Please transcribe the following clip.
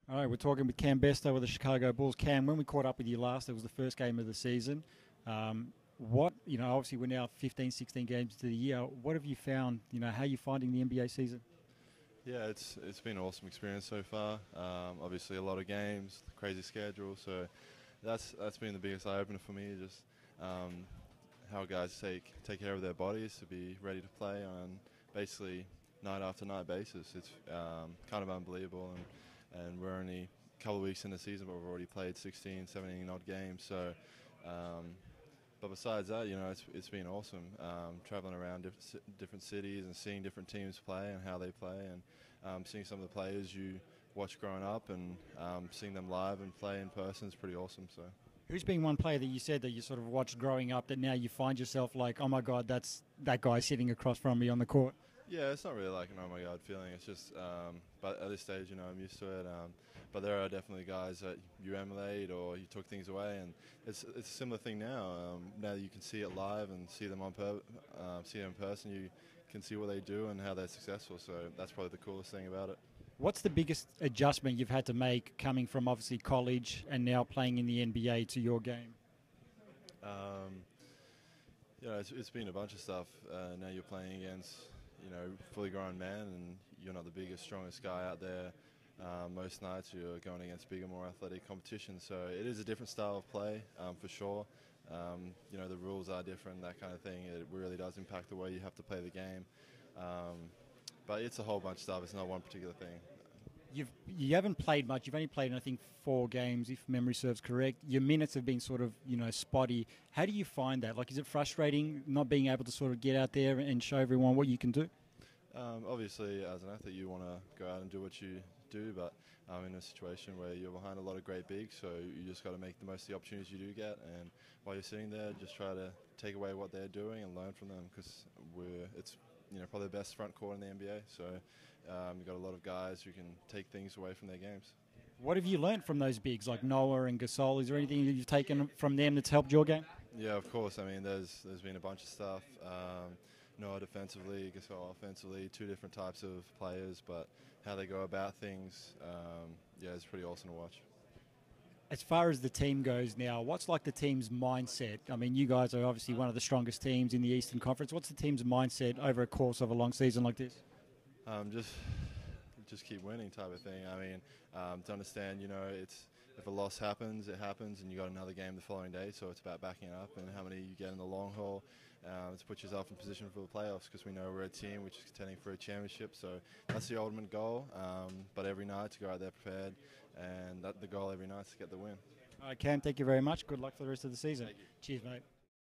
All right, we're talking with Cam Bairstow of the Chicago Bulls. Cam, when we caught up with you last, it was the first game of the season. Obviously we're now 15, 16 games into the year. What have you found, how are you finding the NBA season? Yeah, it's been an awesome experience so far. Obviously, a lot of games, crazy schedule. So that's been the biggest eye opener for me. Just how guys take care of their bodies to be ready to play on basically night after night basis. It's kind of unbelievable, and we're only a couple of weeks in the season, but we've already played 16, 17 odd games. So. But besides that, it's been awesome traveling around different cities and seeing different teams play and how they play, and seeing some of the players you watch growing up and seeing them live and play in person is pretty awesome. So. Who's been one player that you said that you sort of watched growing up that now you find yourself like, oh my God, that's that guy sitting across from me on the court? Yeah, it's not really like an oh my god feeling. It's just, but at this stage, I'm used to it. But there are definitely guys that you emulate or you took things away, and it's a similar thing now. Now that you can see it live and see them see them in person, you can see what they do and how they're successful. So that's probably the coolest thing about it. What's the biggest adjustment you've had to make coming from obviously college and now playing in the NBA to your game? Um, it's been a bunch of stuff. Now you're playing against fully grown men, and you're not the biggest, strongest guy out there. Most nights you're going against bigger, more athletic competition, so it is a different style of play for sure. The rules are different, that kind of thing. It really does impact the way you have to play the game. But it's a whole bunch of stuff. It's not one particular thing. You haven't played much. You've only played, I think, 4 games, if memory serves correct. Your minutes have been sort of, spotty. How do you find that? Like, is it frustrating not being able to sort of get out there and show everyone what you can do? Obviously, as an athlete, you want to go out and do what you do, but I'm in a situation where you're behind a lot of great bigs, so you just got to make the most of the opportunities you do get. And while you're sitting there, just try to take away what they're doing and learn from them, because it's probably the best front court in the NBA. So you've got a lot of guys who can take things away from their games. What have you learned from those bigs like Noah and Gasol? Is there anything that you've taken from them that's helped your game? Yeah, of course. I mean, there's been a bunch of stuff. Noah defensively, Gasol offensively, 2 different types of players, but how they go about things, it's pretty awesome to watch. As far as the team goes now, what's like the team's mindset? I mean, you guys are obviously one of the strongest teams in the Eastern Conference. What's the team's mindset over a course of a long season like this? Just keep winning type of thing. I mean, to understand, it's if a loss happens, it happens, and you got another game the following day. So it's about backing up and how many you get in the long haul to put yourself in position for the playoffs. Because we know we're a team which is contending for a championship. So that's the ultimate goal. But every night to go out there prepared, and the goal every night is to get the win. All right, Cam, thank you very much. Good luck for the rest of the season. Cheers, mate.